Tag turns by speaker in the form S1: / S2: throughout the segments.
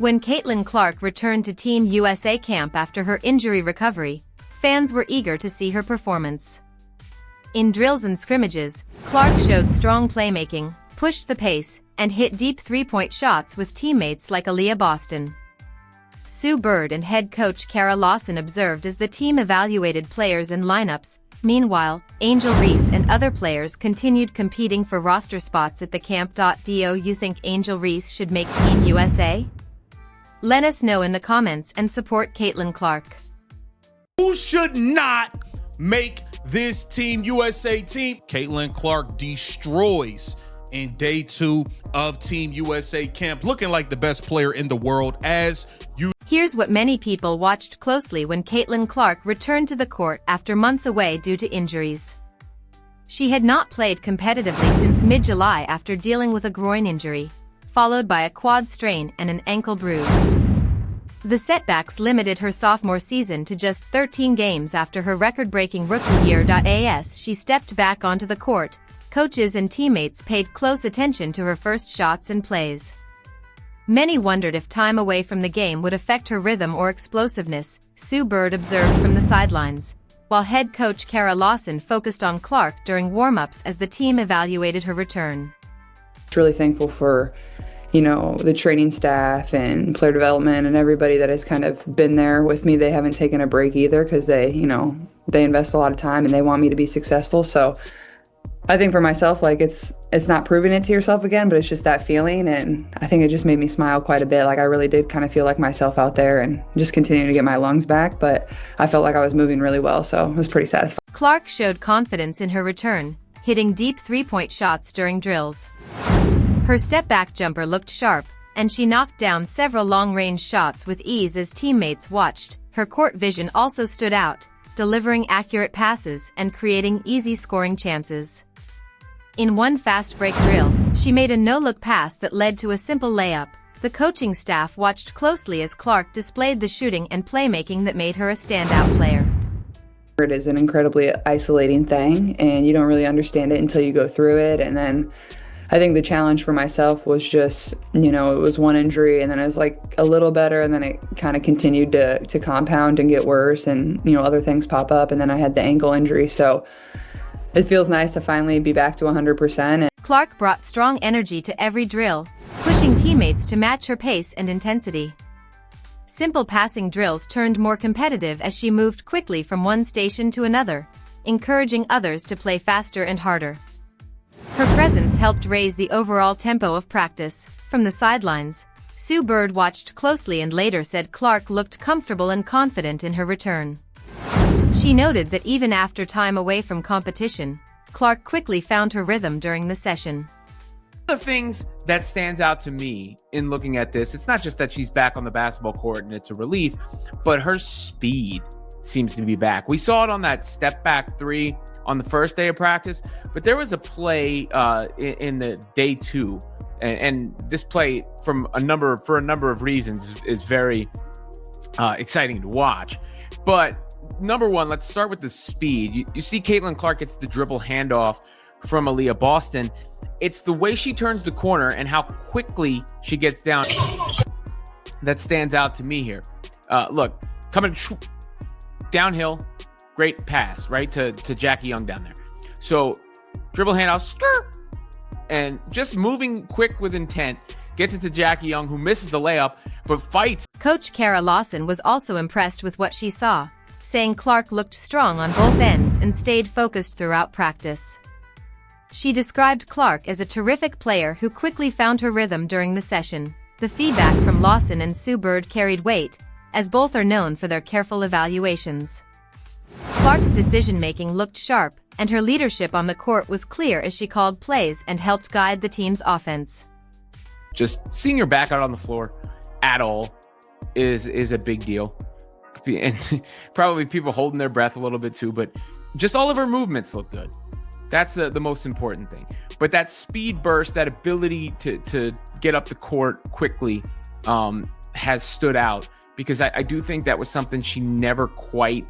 S1: When Caitlin Clark returned to Team USA camp after her injury recovery, fans were eager to see her performance. In drills and scrimmages, Clark showed strong playmaking, pushed the pace, and hit deep three-point shots with teammates like Aaliyah Boston. Sue Bird and head coach Kara Lawson observed as the team evaluated players and lineups. Meanwhile, Angel Reese and other players continued competing for roster spots at the camp. Do you think Angel Reese should make Team USA? Let us know in the comments and support Caitlin Clark.
S2: Who should not make this Team USA team? Caitlin Clark destroys in day 2 of Team USA camp, looking like the best player in the world as you.
S1: Here's what many people watched closely when Caitlin Clark returned to the court after months away due to injuries. She had not played competitively since mid-July after dealing with a groin injury, followed by a quad strain and an ankle bruise. The setbacks limited her sophomore season to just 13 games after her record-breaking rookie year. As she stepped back onto the court, coaches and teammates paid close attention to her first shots and plays. Many wondered if time away from the game would affect her rhythm or explosiveness, Sue Bird observed from the sidelines, while head coach Kara Lawson focused on Clark during warm-ups as the team evaluated her return.
S3: Really thankful for, the training staff and player development and everybody that has kind of been there with me. They haven't taken a break either because they invest a lot of time and they want me to be successful. So I think for myself, it's not proving it to yourself again, but it's just that feeling. And I think it just made me smile quite a bit. I really did kind of feel like myself out there and just continuing to get my lungs back. But I felt like I was moving really well, so it was pretty satisfying.
S1: Clark showed confidence in her return, hitting deep three-point shots during drills. Her step-back jumper looked sharp, and she knocked down several long-range shots with ease as teammates watched. Her court vision also stood out, delivering accurate passes and creating easy scoring chances. In one fast break drill, she made a no-look pass that led to a simple layup. The coaching staff watched closely as Clark displayed the shooting and playmaking that made her a standout player.
S3: It is an incredibly isolating thing, and you don't really understand it until you go through it. And then I think the challenge for myself was just, it was one injury and then it was a little better and then it kind of continued to compound and get worse and, other things pop up. And then I had the ankle injury. So it feels nice to finally be back to 100%.
S1: Clark brought strong energy to every drill, pushing teammates to match her pace and intensity. Simple passing drills turned more competitive as she moved quickly from one station to another, encouraging others to play faster and harder. Her presence helped raise the overall tempo of practice. From the sidelines, Sue Bird watched closely and later said Clark looked comfortable and confident in her return. She noted that even after time away from competition, Clark quickly found her rhythm during the session.
S4: One of the things that stands out to me in looking at this, it's not just that she's back on the basketball court and it's a relief, but her speed seems to be back. We saw it on that step back three on the first day of practice, but there was a play in the day 2, and this play for a number of reasons is very exciting to watch. But number one, let's start with the speed. You see Caitlin Clark gets the dribble handoff from Aaliyah Boston. It's the way she turns the corner and how quickly she gets down that stands out to me here. Look, coming downhill, great pass, right, to Jackie Young down there. So dribble handoff, skirt, and just moving quick with intent, gets it to Jackie Young, who misses the layup, but fights.
S1: Coach Kara Lawson was also impressed with what she saw, saying Clark looked strong on both ends and stayed focused throughout practice. She described Clark as a terrific player who quickly found her rhythm during the session. The feedback from Lawson and Sue Bird carried weight, as both are known for their careful evaluations. Clark's decision-making looked sharp, and her leadership on the court was clear as she called plays and helped guide the team's offense.
S4: Just seeing her back out on the floor at all is a big deal. And probably people holding their breath a little bit too, but just all of her movements look good. That's the most important thing. But that speed burst, that ability to get up the court quickly has stood out, because I do think that was something she never quite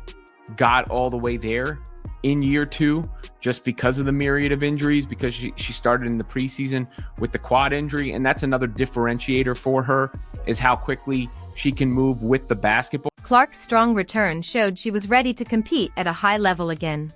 S4: got all the way there in year 2 just because of the myriad of injuries, because she started in the preseason with the quad injury. And that's another differentiator for her, is how quickly she can move with the basketball.
S1: Clark's strong return showed she was ready to compete at a high level again.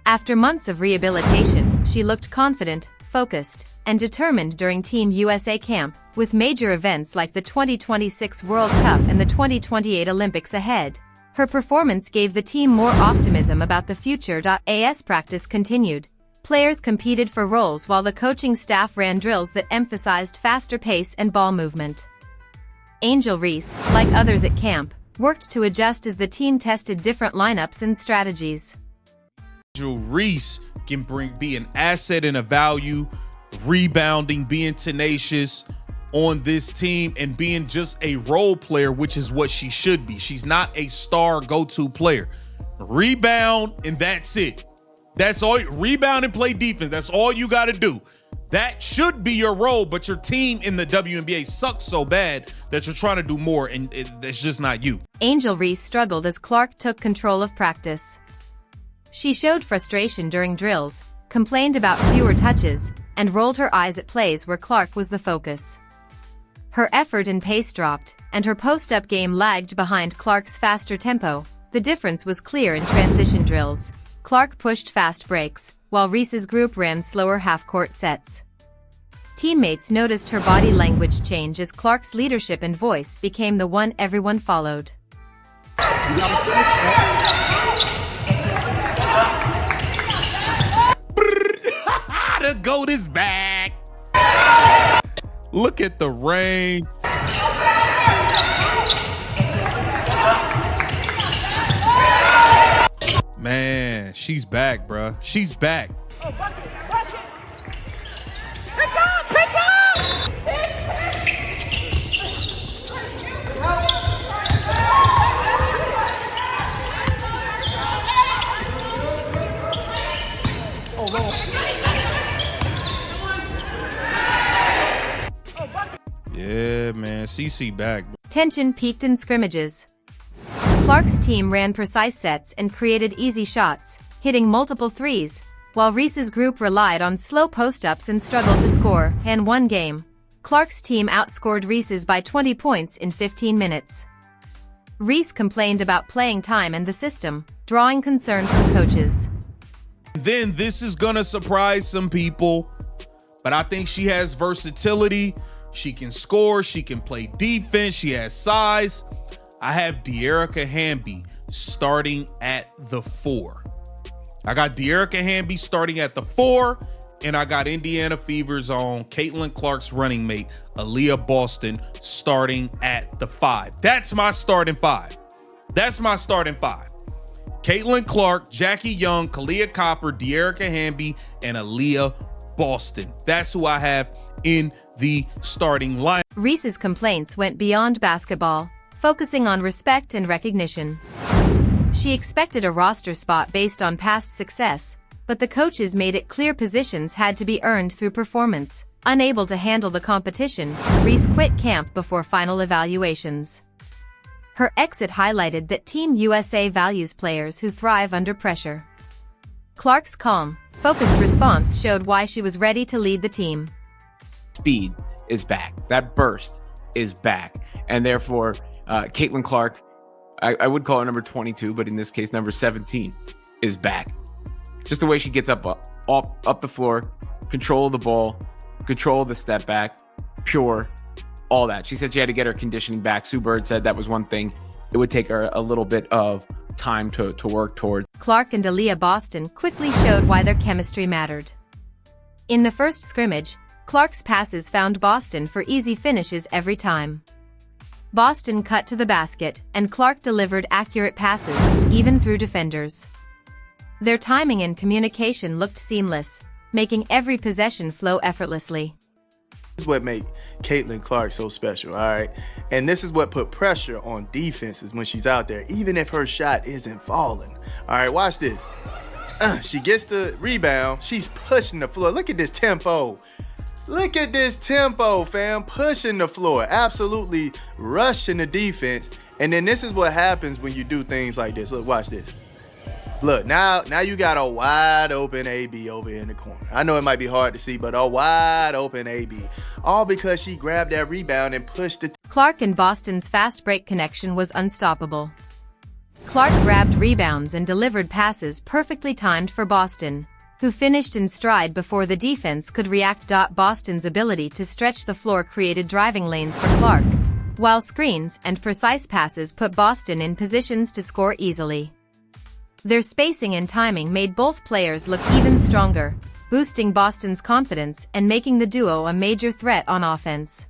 S1: After months of rehabilitation, she looked confident, focused, and determined during Team USA camp, with major events like the 2026 World Cup and the 2028 Olympics ahead. Her performance gave the team more optimism about the future. As practice continued, players competed for roles while the coaching staff ran drills that emphasized faster pace and ball movement. Angel Reese, like others at camp, worked to adjust as the team tested different lineups and strategies.
S2: Angel Reese can be an asset and a value, rebounding, being tenacious on this team, and being just a role player, which is what she should be. She's not a star go-to player. Rebound, and that's it. That's all. Rebound and play defense. That's all you got to do. That should be your role, but your team in the WNBA sucks so bad that you're trying to do more, and that's just not you.
S1: Angel Reese struggled as Clark took control of practice. She showed frustration during drills, complained about fewer touches, and rolled her eyes at plays where Clark was the focus. Her effort and pace dropped, and her post-up game lagged behind Clark's faster tempo. The difference was clear in transition drills. Clark pushed fast breaks, while Reese's group ran slower half-court sets. Teammates noticed her body language change as Clark's leadership and voice became the one everyone followed.
S2: The GOAT is back. Look at the rain. Man, she's back, bruh. She's back.
S5: Oh, watch it. Pick up! Pick up! Oh, Lord.
S2: Yeah, man. CC back, bro.
S1: Tension peaked in scrimmages. Clark's team ran precise sets and created easy shots, hitting multiple threes, while Reese's group relied on slow post-ups and struggled to score. In one game, Clark's team outscored Reese's by 20 points in 15 minutes. Reese complained about playing time and the system, drawing concern from coaches.
S2: Then this is gonna surprise some people, but I think she has versatility. She can score, she can play defense, she has size. I have De'Erica Hamby starting at the 4. I got De'Erica Hamby starting at the 4, and I got Indiana Fever's own Caitlin Clark's running mate, Aaliyah Boston, starting at the 5. That's my starting 5. That's my starting 5. Caitlin Clark, Jackie Young, Kalia Copper, De'Erica Hamby, and Aaliyah Boston. That's who I have in the starting line.
S1: Reese's complaints went beyond basketball, focusing on respect and recognition. She expected a roster spot based on past success, but the coaches made it clear positions had to be earned through performance. Unable to handle the competition, Reese quit camp before final evaluations. Her exit highlighted that Team USA values players who thrive under pressure. Clark's calm, focused response showed why she was ready to lead the team.
S4: Speed is back. That burst is back. And therefore, Caitlin Clark, I would call her number 22, but in this case, number 17 is back. Just the way she gets up the floor, control of the ball, control of the step back, pure, all that. She said she had to get her conditioning back. Sue Bird said that was one thing it would take her a little bit of time to work towards.
S1: Clark and Aaliyah Boston quickly showed why their chemistry mattered. In the first scrimmage, Clark's passes found Boston for easy finishes every time. Boston cut to the basket, and Clark delivered accurate passes, even through defenders. Their timing and communication looked seamless, making every possession flow effortlessly.
S6: This is what makes Caitlin Clark so special, all right? And this is what put pressure on defenses when she's out there, even if her shot isn't falling. All right, watch this. She gets the rebound. She's pushing the floor. Look at this tempo. Look at this tempo, fam. Pushing the floor. Absolutely rushing the defense. And then this is what happens when you do things like this. Look, watch this. Look, now you got a wide open AB over in the corner. I know it might be hard to see, but a wide open AB. All because she grabbed that rebound and pushed it.
S1: Clark and Boston's fast break connection was unstoppable. Clark grabbed rebounds and delivered passes perfectly timed for Boston, who finished in stride before the defense could react. Boston's ability to stretch the floor created driving lanes for Clark, while screens and precise passes put Boston in positions to score easily. Their spacing and timing made both players look even stronger, boosting Boston's confidence and making the duo a major threat on offense.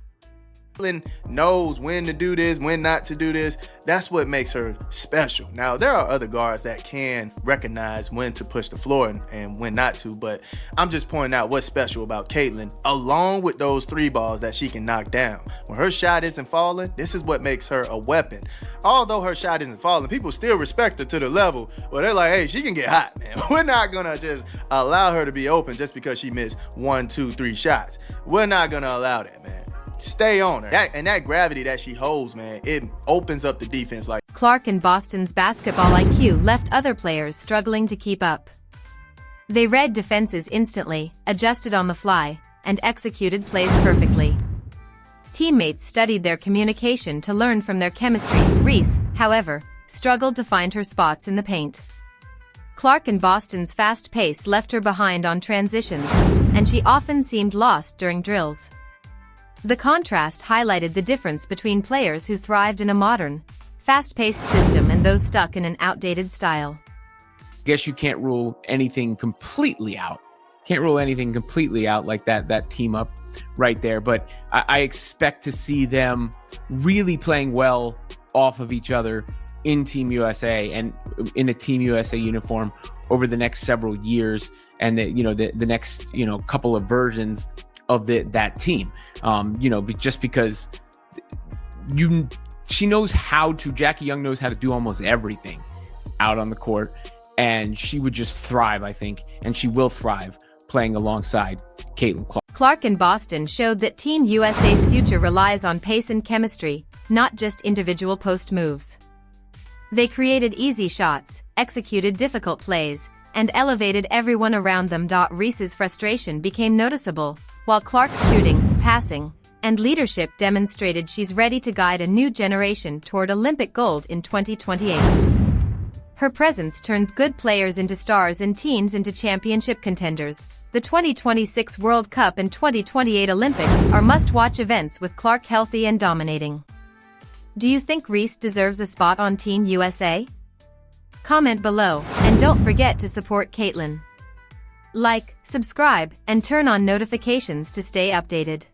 S6: Caitlin knows when to do this, when not to do this. That's what makes her special. Now, there are other guards that can recognize when to push the floor and when not to, but I'm just pointing out what's special about Caitlin, along with those 3 balls that she can knock down. When her shot isn't falling, this is what makes her a weapon. Although her shot isn't falling, people still respect her to the level where they're like, hey, she can get hot, man. We're not gonna just allow her to be open just because she missed 1, 2, 3 shots. We're not gonna allow that, man. Stay on her. That gravity that she holds, man, it opens up the defense. Like
S1: Clark and Boston's basketball IQ left other players struggling to keep up. They read defenses instantly, adjusted on the fly, and executed plays perfectly. Teammates studied their communication to learn from their chemistry. Reese, however, struggled to find her spots in the paint. Clark and Boston's fast pace left her behind on transitions, and she often seemed lost during drills. The contrast highlighted the difference between players who thrived in a modern, fast-paced system and those stuck in an outdated style.
S4: I guess you can't rule anything completely out. Can't rule anything completely out like that team up right there. But I expect to see them really playing well off of each other in Team USA and in a Team USA uniform over the next several years, and the next couple of versions of that team. Just because Jackie Young knows how to do almost everything out on the court, and she would just thrive, I think, and she will thrive playing alongside Caitlin Clark.
S1: Clark and Boston showed that Team USA's future relies on pace and chemistry, not just individual post moves. They created easy shots, executed difficult plays, and elevated everyone around them. Reese's frustration became noticeable, while Clark's shooting, passing, and leadership demonstrated she's ready to guide a new generation toward Olympic gold in 2028. Her presence turns good players into stars and teams into championship contenders. The 2026 World Cup and 2028 Olympics are must-watch events with Clark healthy and dominating. Do you think Reese deserves a spot on Team USA? Comment below, and don't forget to support Caitlin. Like, subscribe, and turn on notifications to stay updated.